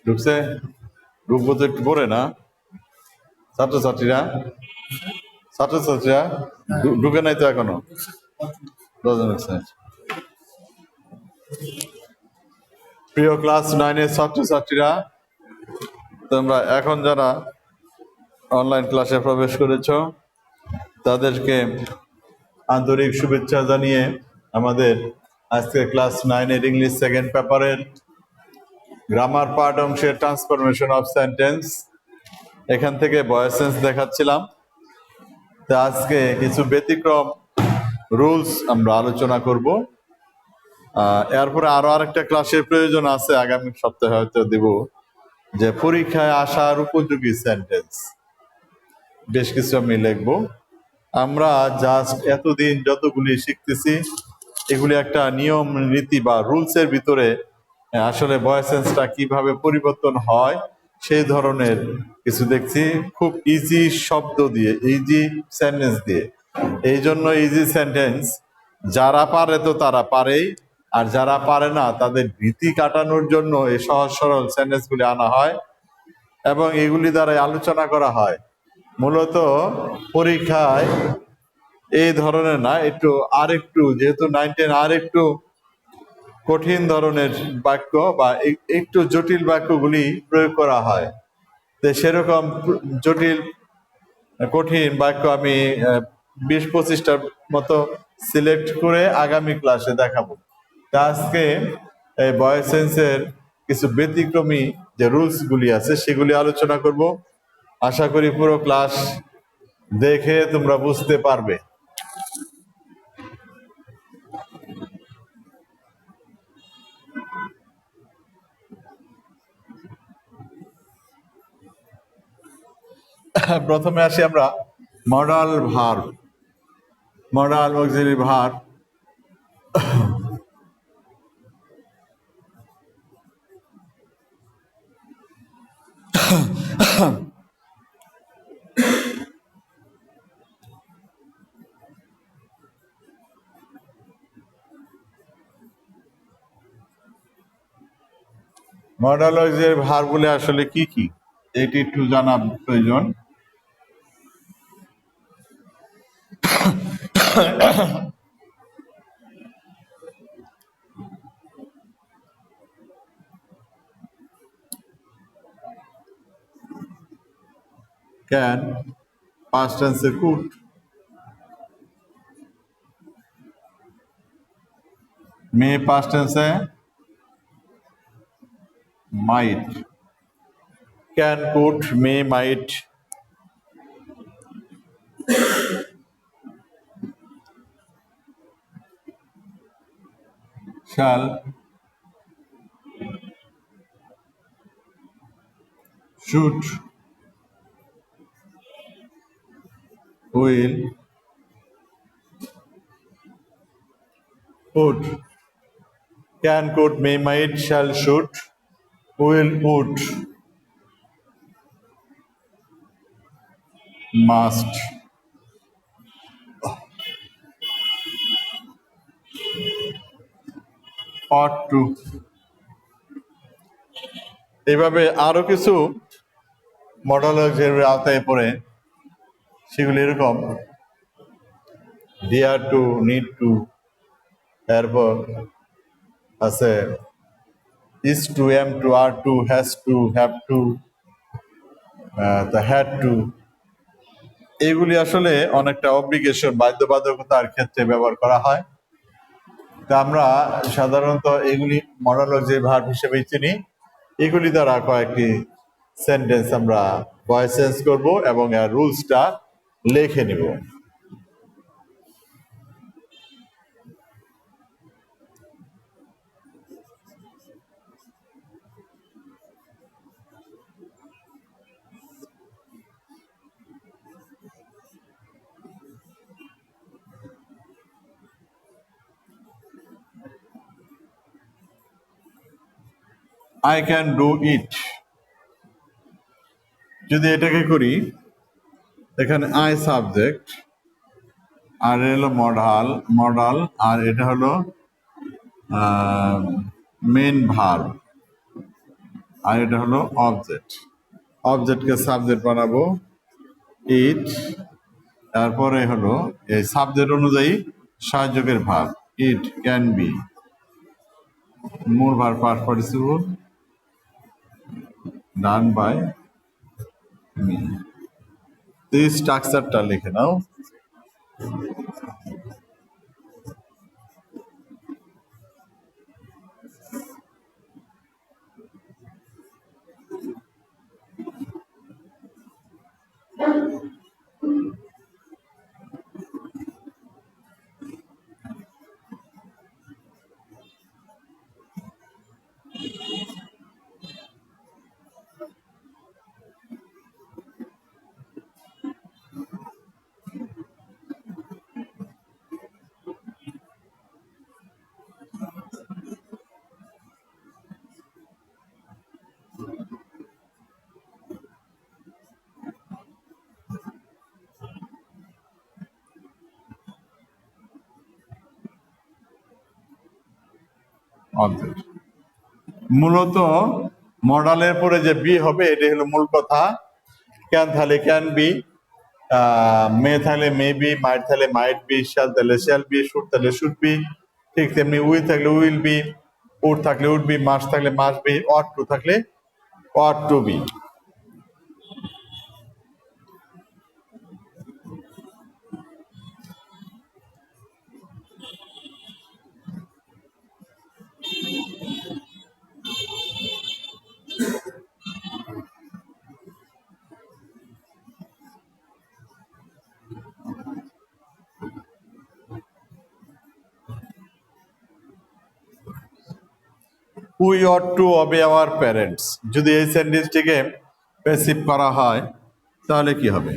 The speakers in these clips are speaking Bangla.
ঢুকছে? ঢুকবো তো একটু পরে না? ছাত্রছাত্রীরা ছাত্রছাত্রীরা ঢুকে নাই তো এখনো? 10 জন ঢুকছে। প্রিয় ক্লাস 9-এর ছাত্রছাত্রীরা, তোমরা এখন যারা অনলাইন ক্লাসে প্রবেশ করেছো তাদেরকে আন্তরিক শুভেচ্ছা জানিয়ে আমাদের আজকে ক্লাস 9-এর ইংলিশ সেকেন্ড পেপারের গ্রামার পার্ট অংশের ট্রান্সফরমেশন অফ সেন্টেন্স এখান থেকে ভয়েস সেন্স দেখাচ্ছিলাম। তা আজকে কিছু ব্যতিক্রম রুলস আমরা আলোচনা করব। এরপরে আরো আরেকটা ক্লাসের প্রয়োজন আছে, আগামী সপ্তাহে হয়তো দেব, যে পরীক্ষায় আসার উপযোগী সেন্টেন্স বেশ কিছু আমি লিখবো। আমরা জাস্ট এতদিন যতগুলি শিখতেছি এগুলি একটা নিয়ম নীতি বা রুলস এর ভিতরে আসলে ভয়েস সেন্সটা কিভাবে পরিবর্তন হয় সেই ধরনের কিছু দেখছি, খুব ইজি শব্দ দিয়ে, ইজি সেন্টেন্স দিয়ে। এই জন্য ইজি সেন্টেন্স যারা পারে তো তারা পারেই, আর যারা পারে না তাদের ভীতি কাটানোর জন্য এই সহজ সরল সেন্টেন্সগুলি আনা হয় এবং এগুলি দ্বারাই আলোচনা করা হয়। মূলত পরীক্ষায় এই ধরনের না, আরেকটু যেহেতু 9-10 আরেকটু কঠিন ধরনের বাক্য বা একটু জটিল বাক্যগুলি প্রয়োগ করা হয়। তো সেরকম জটিল কঠিন বাক্য আমি 20-25টার মতো সিলেক্ট করে আগামী ক্লাসে দেখাবো। তা আজকে এই ভয়েস সেন্সের কিছু ব্যতিক্রমী যে রুলস গুলি আছে সেগুলি আলোচনা করব। আশা করি পুরো ক্লাস দেখে তোমরা বুঝতে পারবে। প্রথমে আসি আমরা modal verb, modal auxiliary verb. Modal auxiliary verb গুলি আসলে কি কি এটি একটু জানা প্রয়োজন। ক্যান পাস্ট টেন্সে কুড, মে পাস্ট টেন্সে might, can could may might. shall, should, will, would, can, could, may, might, shall, should, will, would, must, ought to। এইভাবে আরো কিছু মডেল আওতায় পড়ে, সেগুলি এরকম ডিয়ার টু, নিড টু, এরপর আছে is to, am to, are to, has to, have to, had to. এগুলি আসলে অনেকটা অব্লিগেশন, বাধ্যবাধকতার ক্ষেত্রে ব্যবহার করা হয়। তা আমরা সাধারণত এগুলি মডাল ভার্ব হিসেবে চিনি। এগুলি দ্বারা কয়েকটি সেন্টেন্স আমরা ভয়েস চেঞ্জ করব এবং এর রুলসটা লিখে নিব। আই ক্যান ডু ইট, যদি এটাকে করি এখানে আই সাবজেক্ট, আর হলো মডাল, আর এটা হলো মেন ভার্ব। আর এটা হলো অবজেক্ট। অবজেক্টকে সাবজেক্ট বানাবো ইট, তারপরে হলো এই সাবজেক্ট অনুযায়ী সাহায্যকের ভার্ব ইট ক্যান বি, মূল verb past participle done by me. এই স্ট্রাকচারটা লিখে নাও। অবজেক্ট মূলত মডালের পরে যে বি হবে এটাই হলো মূল কথা। ক্যান থাকলে ক্যান বি, মে থাকলে মে বি, মাইট থাকলে মাইট বি, শ্যাল থাকলে শ্যাল বি, শুড থাকলে শুড বি, ঠিক তেমনি উইল থাকলে উইল বি, উড থাকলে উড বি, মাস থাকলে মাস বি, অট টু থাকলে ought to be. We ought to obey our parents, যদি এই সেন্টেন্সটিকে প্যাসিভ করা হয় তাহলে কি হবে?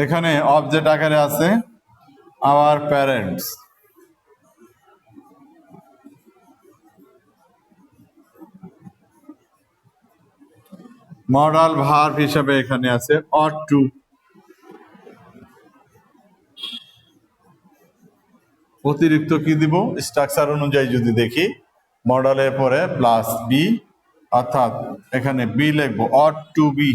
এখানে অবজেক্ট আকারে আছে আওয়ার প্যারেন্টস, মডাল ভার্ব হিসাবে এখানে আছে অট টু। অতিরিক্ত কি দিব? স্ট্রাকচার অনুযায়ী যদি দেখি মডালের পরে প্লাস বি, অর্থাৎ এখানে বি লিখবো অট টু বি।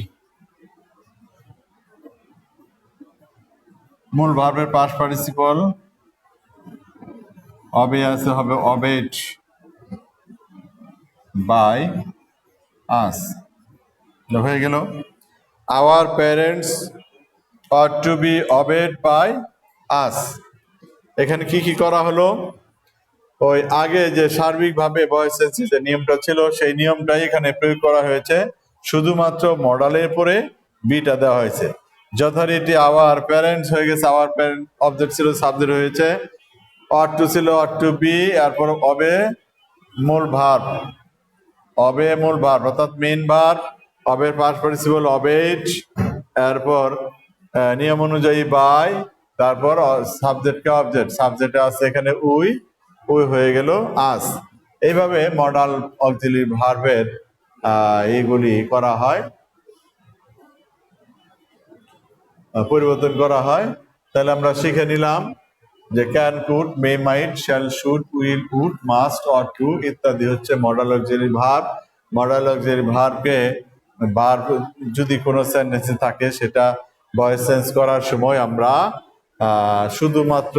মূল ভার্বের পাস্ট পার্টিসিপল অবে আছে হবে অবেড বাই আস, হয়ে গেল our parents ought to be obeyed by us. এখানে কি কি করা হলো? ওই আগে যে সার্বিকভাবে ভয়েস সেন্সের যে নিয়মটা ছিল সেই নিয়মটাই এখানে প্রয়োগ করা হয়েছে, শুধুমাত্র মডালের পরে বিটা দেওয়া হয়েছে। যথারীতি আওয়ার প্যারেন্টস হয়ে গেছে আওয়ার প্যারেন্ট, অবজেক্ট ছিল সাবজেক্ট হয়েছে, অট টু ছিল অট টু বি, এরপর অবে মূল ভার্ব, অবে মূল ভার্ব অর্থাৎ মেইন ভার্ব, অবের পাস্ট পার্টিসিপল অবেড, এরপর নিয়ম অনুযায়ী বাই, তারপর সাবজেক্টকে অবজেক্ট, সাবজেক্টে আছে এখানে উই, উই হয়ে গেল আস। এইভাবে মডাল অক্সিলারি ভার্বের এইগুলি করা হয়, পরিবর্তন করা হয়। তাহলে আমরা শিখে নিলাম যে can, could, may, might, shall, should, will, would, must, ought to ইত্যাদি হচ্ছে modal auxiliary verb. Modal auxiliary ভার্বকে ভার্ব যদি কোনো সেন্টেন্সে থাকে সেটা ভয়েস চেঞ্জ করার সময় আমরা শুধুমাত্র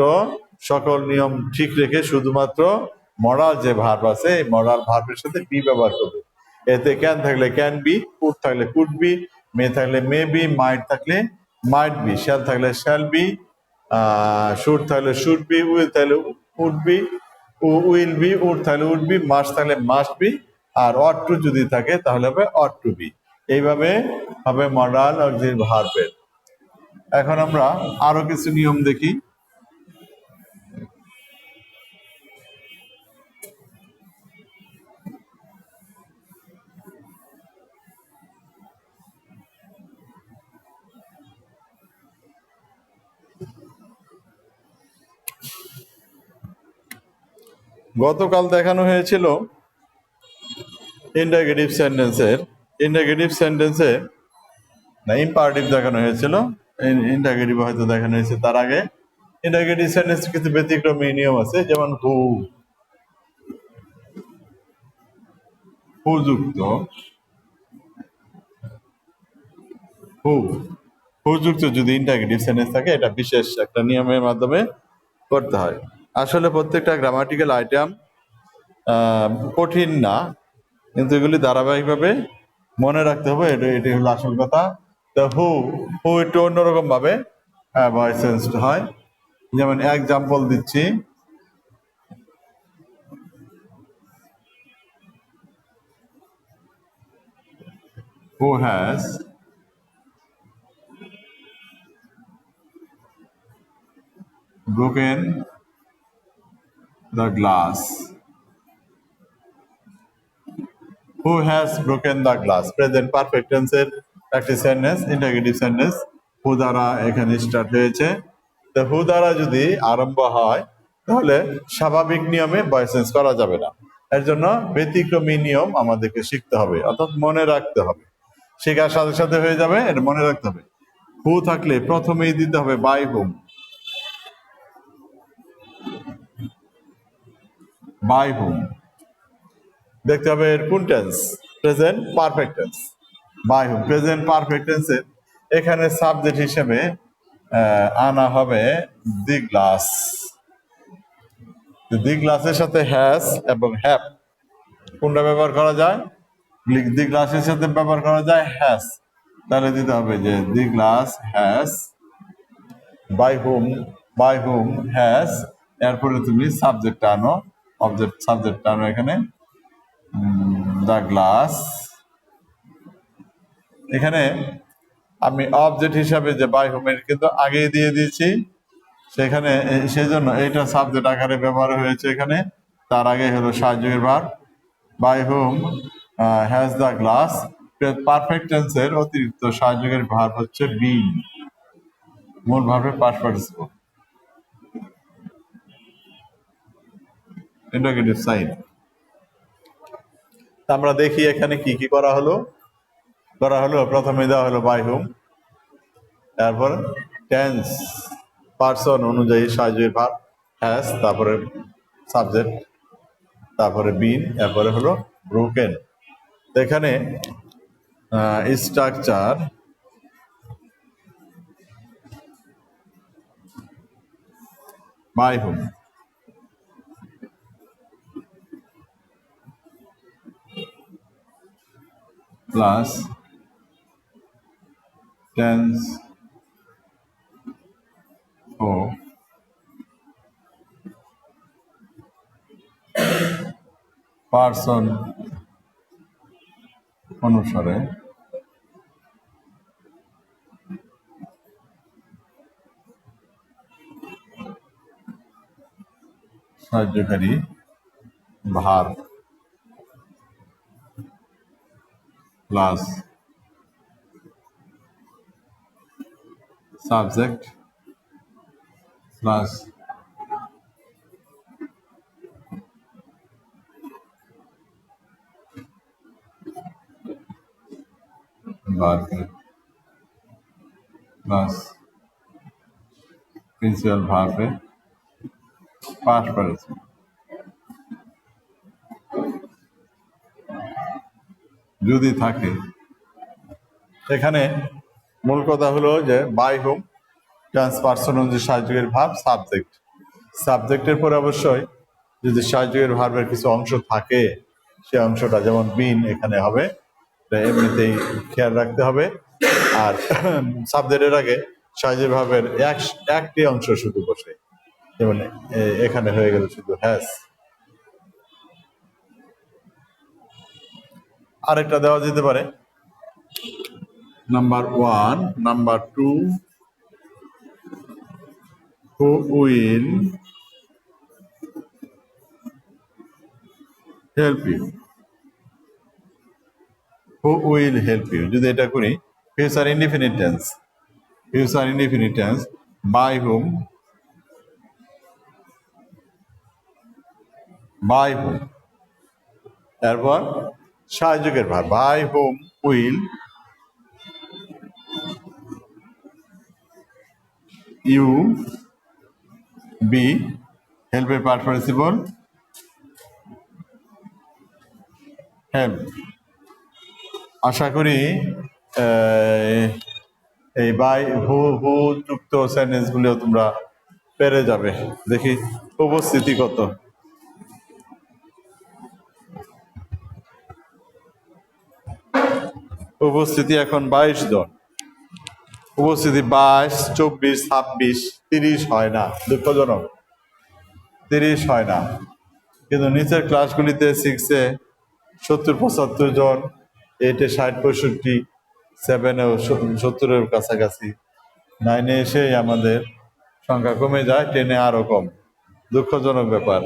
সকল নিয়ম ঠিক রেখে শুধুমাত্র মডাল যে ভার্ব আছে এই মডাল ভার্বের সাথে বি ব্যবহার করবো। এতে ক্যান থাকলে ক্যান বি, কুড থাকলে কুড বি, মে থাকলে মে বি, মাইট থাকলে মাইট বি, শ্যাল থাকলে শ্যাল বি, শুড থাকলে শুড বি, উইল থাকলে would be, will be, would থাকলে উড বি, মাস্ট থাকলে মাস্ট বি, আর অট টু যদি থাকে তাহলে হবে অট টু বি। এইভাবে হবে মডাল অক্সিলারি ভার্বের। এখন আমরা আরো কিছু নিয়ম দেখি। গতকাল দেখানো হয়েছিল ইন্টারগেটিভ সেন্টেন্সে না ইম্পারেটিভ দেখানো হয়েছিল, ইন্টারগেটিভ হয়তো দেখানো হয়েছে তার আগে। ইন্টারগেটিভ সেন্টেন্স কিছু ব্যতিক্রমী নিয়ম আছে, যেমন হু যুক্ত হু হু যুক্ত যদি ইন্টারগেটিভ সেন্টেন্স থাকে এটা বিশেষ একটা নিয়মের মাধ্যমে করতে হয়। আসলে প্রত্যেকটা গ্রামাটিক্যাল আইটেম কঠিন না, কিন্তু এগুলি ধারাবাহিকভাবে মনে রাখতে হবে, এটি হলো আসল কথা। তো হু হু একটু অন্যরকম ভাবে ভয়েস চেঞ্জড হয়। যেমন এক্সাম্পল দিচ্ছি, who has broken the glass. Who has broken the glass present perfect টেন্সের একটি সেন্টেন্স, ইন্টারগেটিভ সেন্টেন্স, হু দ্বারা এখানে স্টার্ট হয়েছে। তো হু দ্বারা যদি আরম্ভ হয় তাহলে স্বাভাবিক নিয়মে ভয়েস চেঞ্জ করা যাবে না। এর জন্য ব্যতিক্রমী নিয়ম আমাদেরকে শিখতে হবে, অর্থাৎ মনে রাখতে হবে। শেখার সাথে সাথে হয়ে যাবে, এটা মনে রাখতে হবে। হু থাকলে প্রথমেই দিতে হবে বাই হুম। বাই হুম দেখতে হবে এর কোন tense, present perfect tense. By whom present perfect টেন্সের এখানে সাবজেক্ট হিসেবে আনা হবে দি গ্লাস। দি গ্লাসের সাথে হ্যাজ এবং হ্যাভ কোনটা ব্যবহার করা যায়? দি গ্লাসের সাথে ব্যবহার করা যায় হ্যাজ। তাহলে দিতে হবে যে দি glass has by whom has, এরপরে তুমি সাবজেক্ট আনো, অবজেক্ট সাবজেক্ট আনো এখানে দ্য গ্লাস। এখানে আমি অবজেক্ট হিসাবে যে বাই হোমের কিন্তু আগেই দিয়ে দিয়েছি, সেখানে সেই জন্য এটা সাবজেক্ট আকারে ব্যবহার হয়েছে এখানে। তার আগে হলো সাহায্যের verb by whom has the glass. Perfect টেন্সের অতিরিক্ত সাহায্যের ভার্ব হচ্ছে বিং, মূল ভার্বের পাস্ট পার্টিসিপল, ইন্টারোগেটিভ সাইন। আমরা দেখি এখানে কি কি করা হলো। প্রথমে দেওয়া হলো বাই হোম, তারপর টেন্স পার্সন অনুযায়ী সাহায্যের ভার্ব হ্যাজ, তারপরে সাবজেক্ট, তারপরে বিন, এরপরে হলো ব্রোকেন। এখানে structure by whom plus tense ও পার্সন অনুসারে সাহায্যকারী verb plus subject plus verb plus principal ভার্বে পাস্ট পার্টিসিপল। যদি থাকে এখানে মূল কথা হলো যে বাই হোম ট্রান্স পার্সন অনুযায়ী সাহায্যের ভার্ব সাবজেক্ট, সাবজেক্টের পরে অবশ্যই যদি সাহায্যের ভার্বের কিছু অংশ থাকে সে অংশটা যেমন বিন এখানে হবে, এমনিতেই খেয়াল রাখতে হবে। আর সাবজেক্টের আগে সাহায্যের ভার্বের একটি অংশ শুধু বসে, যেমন এখানে হয়ে গেল শুধু হ্যাজ। আরেকটা দেওয়া যেতে পারে number 1, number 2, who will help you, who will help you যদি এটা করি future indefinite tense, future indefinite tense by whom তারপর সাহায্যকের verb by whom will you be, হেল্পের পার্ট পার্টিসিপল হেল্প। আশা করি এই বাই হু হু যুক্ত সেন্টেন্স গুলিও তোমরা পেরে যাবে। দেখি উপস্থিতি কত। উপস্থিতি এখন 22 জন। উপস্থিতি 22, 24, 26, 30 হয় না, দুঃখজনক 30 হয় না। কিন্তু নিচের ক্লাসগুলিতে 6-এ 70-75 জন, 8-এ 60-65, 7-এও 70-এর কাছাকাছি, 9-এ এসেই আমাদের সংখ্যা কমে যায়, 10-এ আরো কম। দুঃখজনক ব্যাপার।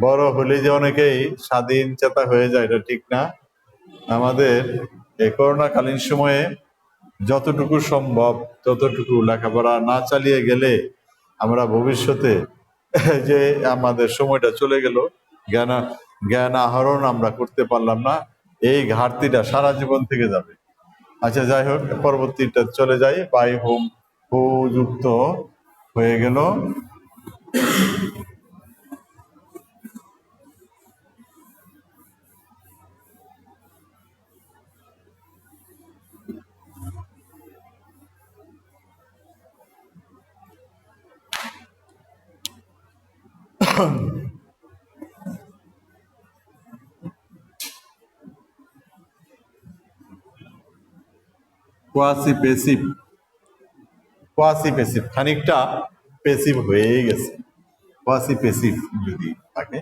বড় হলে যে অনেকেই স্বাধীন চেতা হয়ে যায় এটা ঠিক না। আমাদের এই করোনাকালীন সময়ে যতটুকু সম্ভব ততটুকু লেখাপড়া না চালিয়ে গেলে আমরা ভবিষ্যতে যে আমাদের সময়টা চলে গেল, জ্ঞান আহরণ আমরা করতে পারলাম না, এই ঘাটতিটা সারা জীবন থেকে যাবে। আচ্ছা, যাই হোক, পরবর্তীটা চলে যাই। বাই হোম হু যুক্ত হয়ে গেল। কোয়াসি পেসিভ, কোয়াসি পেসিভ খানিকটা পেসিভ হয়েই গেছে। কোয়াসি পেসিভ যদি থাকে,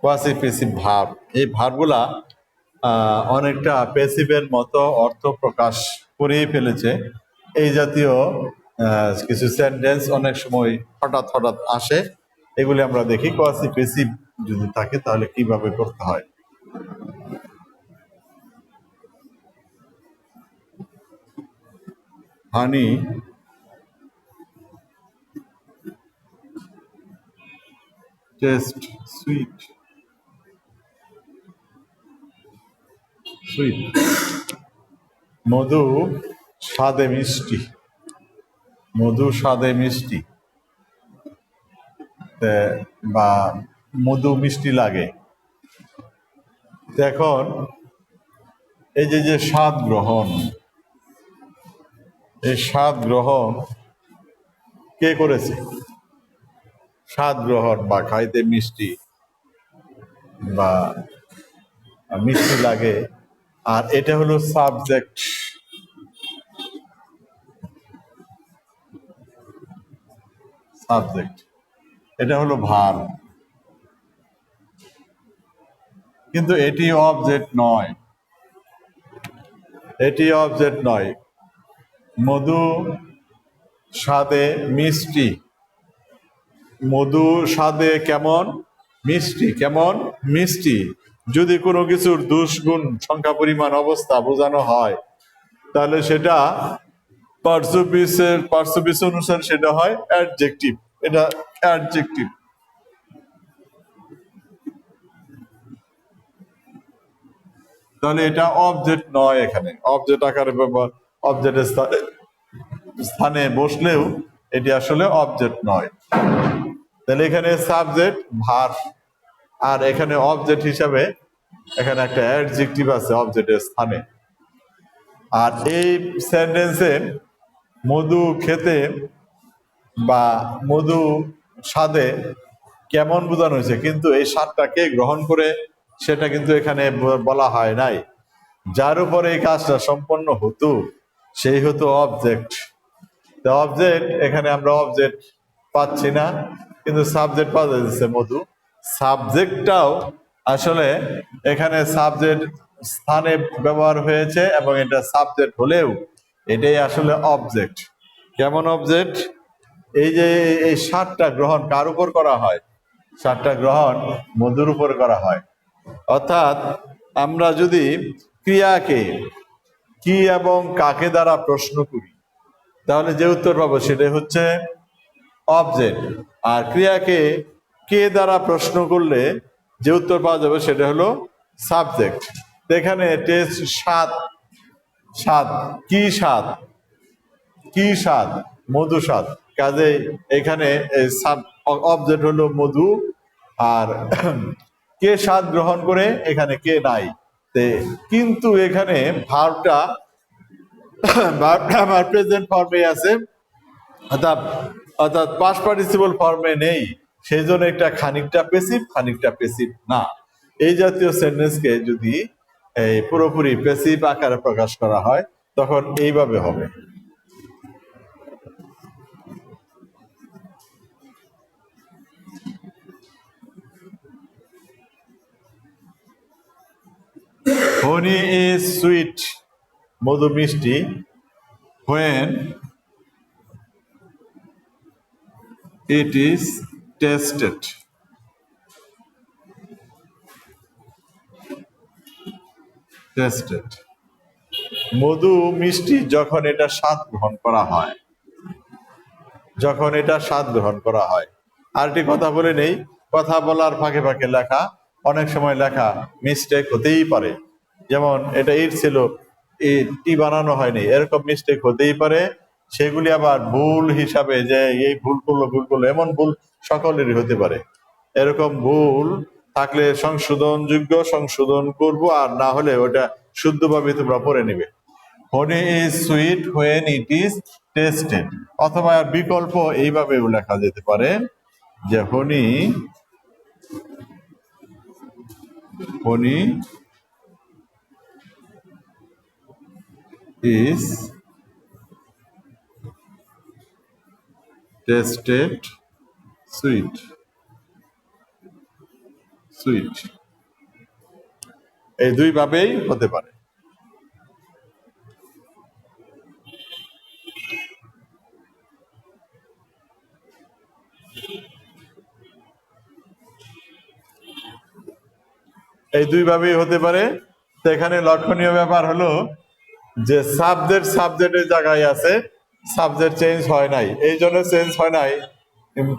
কোয়াসি পেসিভ ভার্ব, এই ভার্বগুলা অনেকটা পেসিভের মতো অর্থ প্রকাশ করেই ফেলেছে। এই জাতীয় কিছু সেন্টেন্স অনেক সময় হঠাৎ হঠাৎ আসে, এগুলি আমরা দেখি। কোয়াসি পেসিভ যদি থাকে তাহলে কিভাবে করতে হয়। হানি টেস্ট সুইট, সুইট মধু স্বাদে মিষ্টি, মধু স্বাদে মিষ্টি, বা মধু মিষ্টি লাগে। এখন এই যে স্বাদ গ্রহণ, এই স্বাদ গ্রহণ কে করেছে? স্বাদ গ্রহণ বা খাইতে মিষ্টি বা মিষ্টি লাগে, আর এটা হলো সাবজেক্ট। সাবজেক্ট, এটা হলো ভার্ব, কিন্তু এটি অবজেক্ট নয়, এটি অবজেক্ট নয়। মধু স্বাদে মিষ্টি, মধু স্বাদে কেমন? মিষ্টি। কেমন? মিষ্টি। যদি কোনো কিছুর দুষ্গুণ, সংখ্যা, পরিমাণ, অবস্থা বোঝানো হয় তাহলে সেটা পার্সোপিস অনুসারে সেটা হয় অ্যাডজেক্টিভ। এটা অ্যাডজেক্টিভ। তাহলে এটা অবজেক্ট নয়। এখানে অবজেক্ট আকারে ব্যবহার, অবজেক্টের স্থানে বসলেও এটি আসলে অবজেক্ট নয়। তাহলে এখানে সাবজেক্ট ভার্ব, আর এখানে অবজেক্ট হিসাবে এখানে একটা অ্যাডজেক্টিভ আছে অবজেক্টের স্থানে। আর এই সেন্টেন্সে মধু খেতে বা মধু স্বাদে কেমন বোঝানো হয়েছে, কিন্তু এই স্বাদটাকে গ্রহণ করে সেটা কিন্তু এখানে বলা হয় নাই। যার উপরে এই কাজটা সম্পন্ন হতো সেই হতো অবজেক্ট। অবজেক্ট, এখানে আমরা অবজেক্ট পাচ্ছি না, কিন্তু সাবজেক্ট পাওয়া যাচ্ছে মধু। সাবজেক্টটাও আসলে এখানে সাবজেক্ট স্থানে ব্যবহার হয়েছে, এবং এটা সাবজেক্ট হলেও এটাই আসলে অবজেক্ট। কেমন অবজেক্ট? এই যে এই স্বাদটা গ্রহণ কার উপর করা হয়? স্বাদটা গ্রহণ মধুর উপর করা হয়। অর্থাৎ আমরা যদি ক্রিয়াকে কি এবং কাকে দ্বারা প্রশ্ন করি তাহলে যে উত্তর পাবো সেটাই হচ্ছে অবজেক্ট, আর ক্রিয়াকে কে দ্বারা প্রশ্ন করলে যে উত্তর পাওয়া যাবে সেটা হলো সাবজেক্ট। এখানে টেস্ট স্বাদ, স্বাদ কি? স্বাদ কি? স্বাদ মধু স্বাদ। কাজে এখানে অবজেক্ট হলো মধু, আর কে স্বাদ গ্রহণ করে? এখানে কে নাই। কিন্তু এখানে ভার্বটা আমার প্রেজেন্ট ফর্মে আছে, অর্থাৎ অর্থাৎ পাস্ট পার্টিসিপল ফর্মে নেই, সেই জন্য একটা খানিকটা পেসিভ না। এই জাতীয় সেন্টেন্সকে যদি এই পুরোপুরি পেসিভ আকারে প্রকাশ করা হয় তখন এইভাবে হবে। Honey is sweet, মধু মিষ্টি, when it is tasted. Tasted. মধু মিষ্টি যখন এটা স্বাদ গ্রহণ করা হয়, যখন এটা স্বাদ গ্রহণ করা হয়। আরেকটি কথা বলে নেই, কথা বলার ফাঁকে ফাঁকে লেখা, অনেক সময় লেখা মিস্টেক হতেই পারে। যেমন এটা ইট ছিল, টি বানানো হয়নি, এরকম মিস্টেক হতেই পারে। সেগুলি আবার ভুল হিসাবে যে এই ভুল করলো এমন ভুল সকলেরই হতে পারে। এরকম ভুল থাকলে সংশোধন করব, আর না হলে ওটা শুদ্ধভাবে তোমরা পড়ে নিবে। Honey is sweet when it is tasted. অথবা বিকল্প এইভাবেও লেখা যেতে পারে যে honey is tasted sweet. এই দুই ভাবেই হতে পারে। এই দুই ভাবেই হতে পারে। তো এখানে লক্ষণীয় ব্যাপার হলো যে সাবজেক্টের জায়গায় আছে, সাবজেক্ট চেঞ্জ হয় নাই। এই জন্য চেঞ্জ হয় নাই,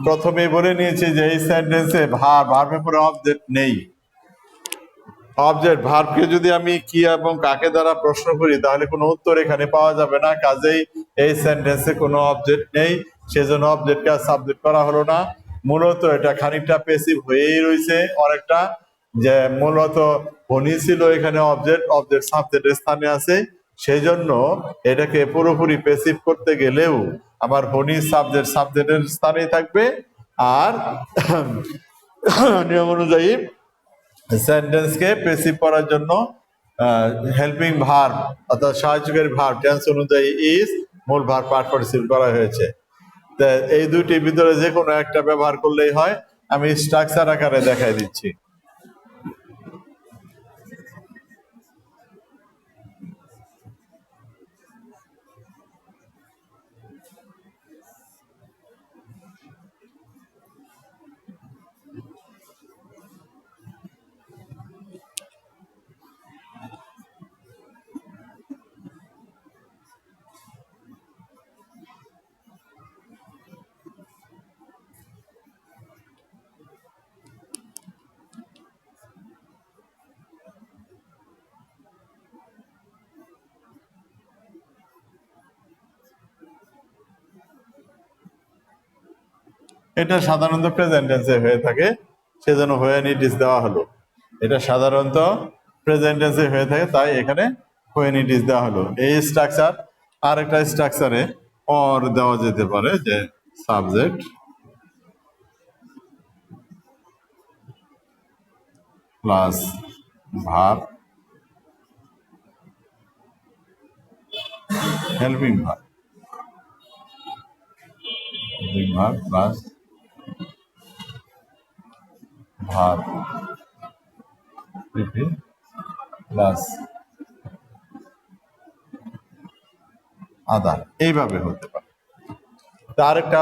প্রথমে বলে নিয়েছি যে এই সেন্টেন্সে ভার্বের পরে অবজেক্ট নেই। অবজেক্ট ভার্বকে যদি আমি কি এবং কাকে দ্বারা প্রশ্ন করি তাহলে কোনো উত্তর এখানে পাওয়া যাবে না। কাজেই এই সেন্টেন্সে কোনো অবজেক্ট নেই, সেজন্য অবজেক্টকে সাবজেক্ট করা হলো না। মূলত এটা খানিকটা পেসিভ হয়েই রয়েছে অনেকটা, যে মূলত হনি ছিল এখানে অবজেক্ট সাবজেক্টের স্থানে আছে, সেই জন্য এটাকে পুরোপুরি পেসিভ করতে গেলেও আমার হনি সাবজেক্টের স্থানেই থাকবে। আর নিয়ম অনুযায়ী সেন্টেন্সকে পেসিভ করার জন্য হেল্পিং ভার্ব অর্থাৎ সাহায্যকারী ভার্ব টেন্স অনুযায়ী ইজ, মূল ভার্ব পার্ট পার্টিসিপল করা হয়েছে। এই দুইটির ভিতরে যে কোনো একটা ব্যবহার করলেই হয়। আমি স্ট্রাকচার আকারে দেখাই দিচ্ছি। এটা সাধারণত প্রেজেন্ট টেন্সে হয়ে থাকে, সেজন্য হোয়েন ইট ইজ দেওয়া হলো। এটা সাধারণত প্রেজেন্ট টেন্সে হয়ে থাকে, তাই এখানে হোয়েন ইট ইজ দেওয়া হলো। এই স্ট্রাকচার আরেকটা স্ট্রাকচারে অর দেওয়া যেতে পারে, যে subject plus verb helping verb plus verb plus আদার, এইভাবে হতে পারে। তার একটা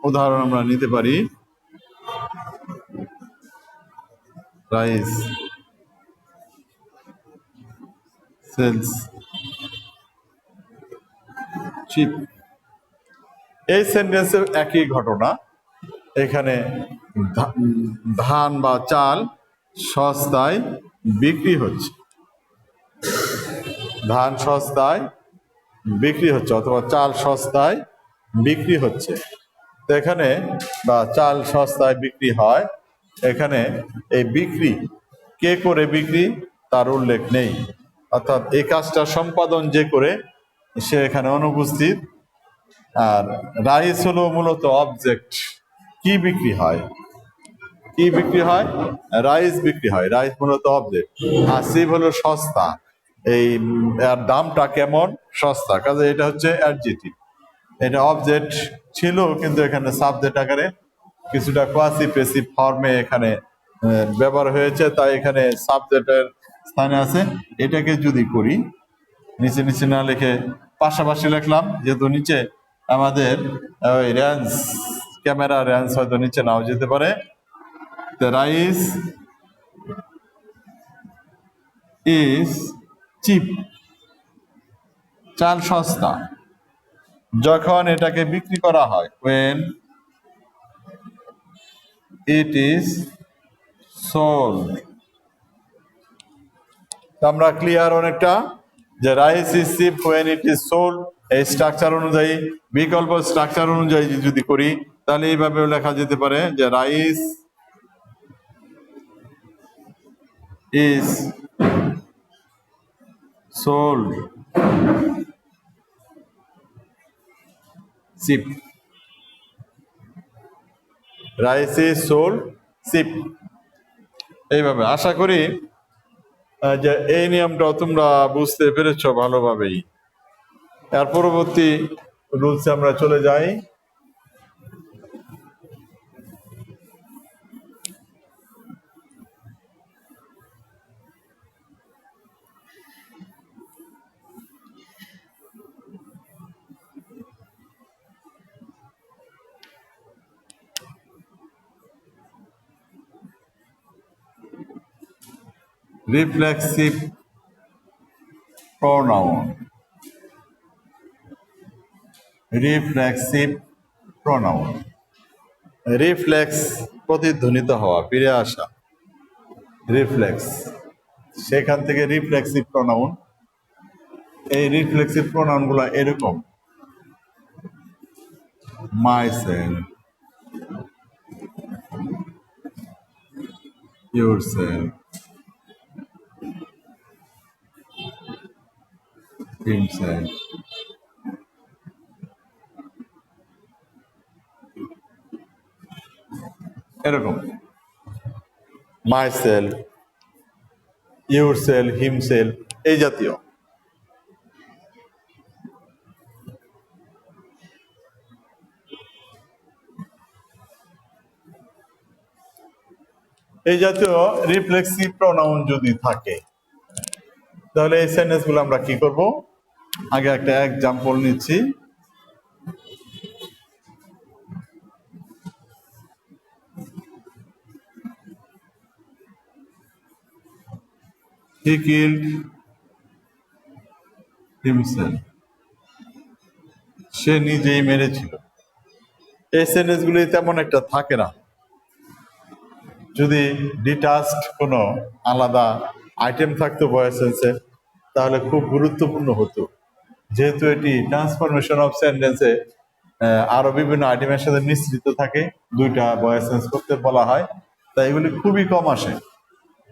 উদাহরণ আমরা নিতে পারি, প্রাইস সেলস চিপ। এই সেন্টেন্সে একই ঘটনা, এখানে ধান বা চাল সস্তায় বিক্রি হচ্ছে, ধান সস্তায় বিক্রি হচ্ছে অথবা চাল সস্তায় বিক্রি হচ্ছে। তো এখানে বা চাল সস্তায় বিক্রি হয়, এখানে এই বিক্রি কে করে বিক্রি তার উল্লেখ নেই। অর্থাৎ এই কাজটা সম্পাদন যে করে সে এখানে অনুপস্থিত। আর রাইস হলো মূলত অবজেক্ট। কি বিক্রি হয়? কি বিক্রি হয়? রাইস বিক্রি হয়। রাইস মূলত অবজেক্ট। আর সিপ হলো সস্তা। এই এর দামটা কেমন? সস্তা। কাজে এটা হচ্ছে অ্যাডজেক্টিভ। এটা অবজেক্ট ছিল কিন্তু এখানে সাবজেক্ট আকারে কিছুটা কোয়াসি প্যাসিভ ফর্মে এখানে ব্যবহার হয়েছে, তাই এখানে সাবজেক্টের স্থানে আছে। এটাকে যদি করি নিচে নিচে না লিখে পাশাপাশি লিখলাম, যেহেতু নিচে আমাদের ওই রেঞ্জ ক্যামেরা রেঞ্জ হয়তো নিচে নাও যেতে পারে। The rice is cheap. চাল সস্তা। যখন এটাকে বিক্রি করা হয়, when it is sold. আমরা ক্লিয়ার অনেকটা যে rice is chip when it is sold। এই স্ট্রাকচার অনুযায়ী, বিকল্প স্ট্রাকচার অনুযায়ী যদি করি তাহলে এইভাবে লেখা যেতে পারে যে rice is sold cheap. Rice is sold cheap. এইভাবে আশা করি যে এই নিয়মটাও তোমরা বুঝতে পেরেছ ভালোভাবেই। এর পরবর্তী রুলসে আমরা চলে যাই। Reflexive pronoun. Reflexive pronoun. Reflex প্রতিধ্বনিত হওয়া, ফিরে আসা, রিফ্লেক্স। সেখান থেকে রিফ্লেক্সিভ প্রোনাউন। এই রিফ্লেক্সিভ প্রোনাউন গুলা এরকম: myself, yourself, himself। এরকম myself, yourself, himself, এই জাতীয়। এই জাতীয় রিফ্লেক্সিভ প্রোনাউন যদি থাকে তাহলে এই সেন্টেন্স গুলো আমরা কি করব? আগে একটা এক্সাম্পল নিচ্ছি। He killed himself. সে নিজেই মেরেছিল। এই সেন্টেন্স গুলি তেমন একটা থাকে না। যদি ডিটাচড কোনো আলাদা আইটেম থাকতো ভয়েস সেন্সে তাহলে খুব গুরুত্বপূর্ণ হতো। যেহেতু এটি ট্রান্সফরমেশন অফ সেন্টেন্সে আরো বিভিন্ন আইটেমের সাথে মিশ্রিত থাকে, দুইটা ভয়েস সেন্স করতে বলা হয়, তাই এগুলি খুবই কম আসে।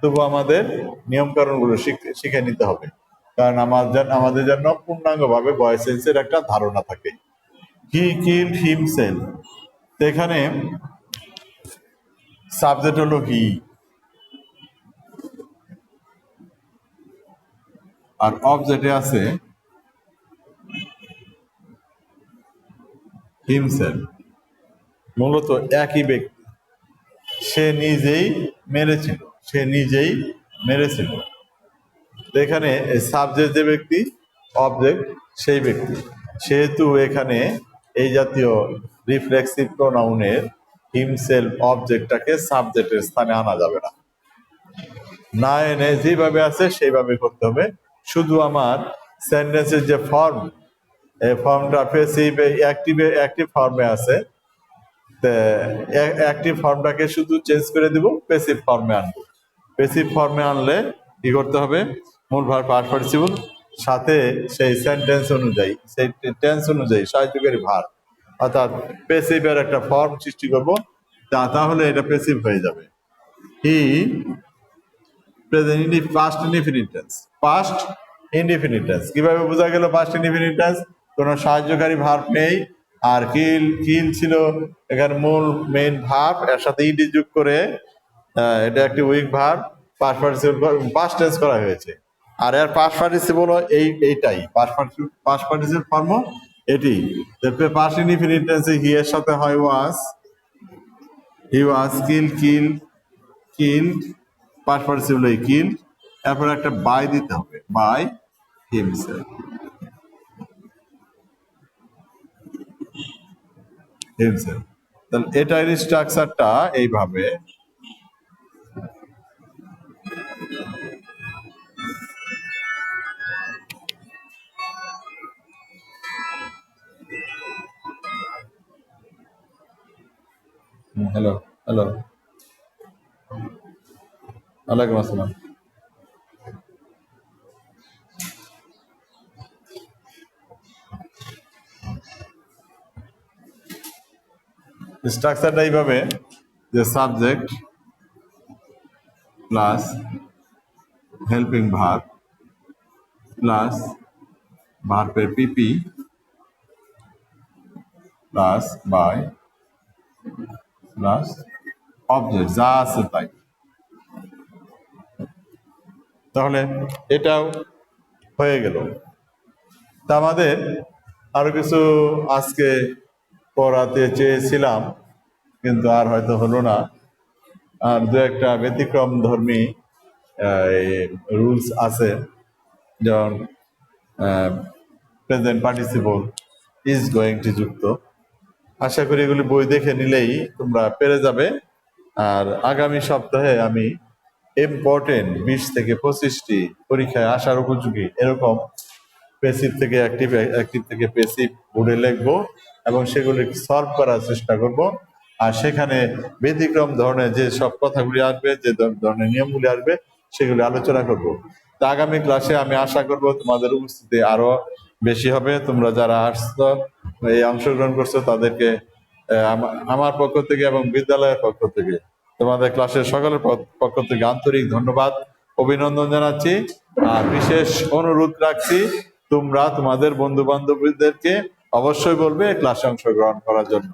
তবু আমাদের নিয়ম কানুনগুলো শিখে নিতে হবে, কারণ আমাদের যেন পূর্ণাঙ্গভাবে ভয়েস সেন্সের একটা ধারণা থাকে। হি কিল্ড হিমসেলফ, এখানে সাবজেক্ট হলো হি, আর অবজেক্টে আছে হিমসেলফ। মূলত একই ব্যক্তি, সে নিজেই মেরেছিল, সে নিজেই মেরেছিল। এখানে সাবজেক্ট যে ব্যক্তি, অবজেক্ট সেই ব্যক্তি। সেহেতু এখানে এই জাতীয় রিফ্লেক্সিভ প্রোনাউনের হিমসেলফ অবজেক্টটাকে সাবজেক্টের স্থানে আনা যাবে না। না এনে যেভাবে আছে সেইভাবে করতে হবে। শুধু আমার সেন্টেন্সের যে ফর্ম, এই ফর্মটা প্যাসিভ অ্যাক্টিভ ফর্মে আছে, অ্যাক্টিভ ফর্মটাকে শুধু চেঞ্জ করে দিব, প্যাসিভ ফর্মে আনবো। প্যাসিভ ফর্মে আনলে কি করতে হবে? মূল ভার্ব পাস্ট পার্টিসিপল সাথে সেই সেন্টেন্স অনুযায়ী, সেই টেন্স অনুযায়ী সাহায্যকারী ভার্ব, অর্থাৎ প্যাসিভের একটা ফর্ম সৃষ্টি করব, তাহলে এটা প্যাসিভ হয়ে যাবে। হি present past indefinite tense, past indefinite tense. কিভাবে বোঝা গেল পাস্ট ইনডিফিনিট টেন্স? কোনো সাহায্যকারী ভার্ব নেই, আর কিল কিল ছিল এখানে মূল মেইন ভার্ব, এর সাথে ইডি যোগ করে এটা একটি week verb past participle past tense করা হয়েছে। আর এর পাস্ট পার্টিসিপল এইটাই পাস্ট পার্টিসিপল ফর্ম এটি। তারপরে পাস্ট ইনডিফিনিট টেন্সে হি এর সাথে হয় ওয়াজ, হি ওয়াজ কিল পাস্ট পার্টিসিপল এই কিল, এরপর একটা বাই দিতে হবে, বাই হিমসেলফ। তাহলে এটার স্ট্রাকচারটা এইভাবে। হ্যালো হ্যালো, ওয়ালাইকুম আসসালাম। স্ট্রাকচারটা এইভাবে যে subject plus helping verb plus ভার্বের পিপি প্লাস বাই প্লাস অবজেক্ট যা আছে তাই। তাহলে এটাও হয়ে গেল। তা আমাদের আরো কিছু আজকে পড়াতে চেয়েছিলাম, কিন্তু আর হয়তো হলো না। আর দু একটা ব্যতিক্রম ধর্মী রুলস আছে, যেমন present participle is going to যুক্ত। আশা করি এগুলি বই দেখে নিলেই তোমরা পেরে যাবে। আর আগামী সপ্তাহে আমি ইম্পর্টেন্ট 20 থেকে 25টি পরীক্ষায় আসার উপযোগী এরকম প্যাসিভ থেকে অ্যাক্টিভ, অ্যাক্টিভ থেকে প্যাসিভ বোর্ডে লিখবো এবং সেগুলি সলভ করার চেষ্টা করব। আর সেখানে ব্যতিক্রম ধরনের যে সব কথাগুলি আসবে, যে ধরনের নিয়মগুলি আসবে, সেগুলি আলোচনা করব। তা আগামী ক্লাসে আমি আশা করব তোমাদের উপস্থিতি আরো বেশি হবে। তোমরা যারা আসছো, এই অংশগ্রহণ করছো, তাদেরকে আমার পক্ষ থেকে এবং বিদ্যালয়ের পক্ষ থেকে, তোমাদের ক্লাসের সকলের পক্ষ থেকে আন্তরিক ধন্যবাদ, অভিনন্দন জানাচ্ছি। আর বিশেষ অনুরোধ রাখছি, তোমরা তোমাদের বন্ধু বান্ধবীদেরকে অবশ্যই বলবে ক্লাসে অংশগ্রহণ করার জন্য।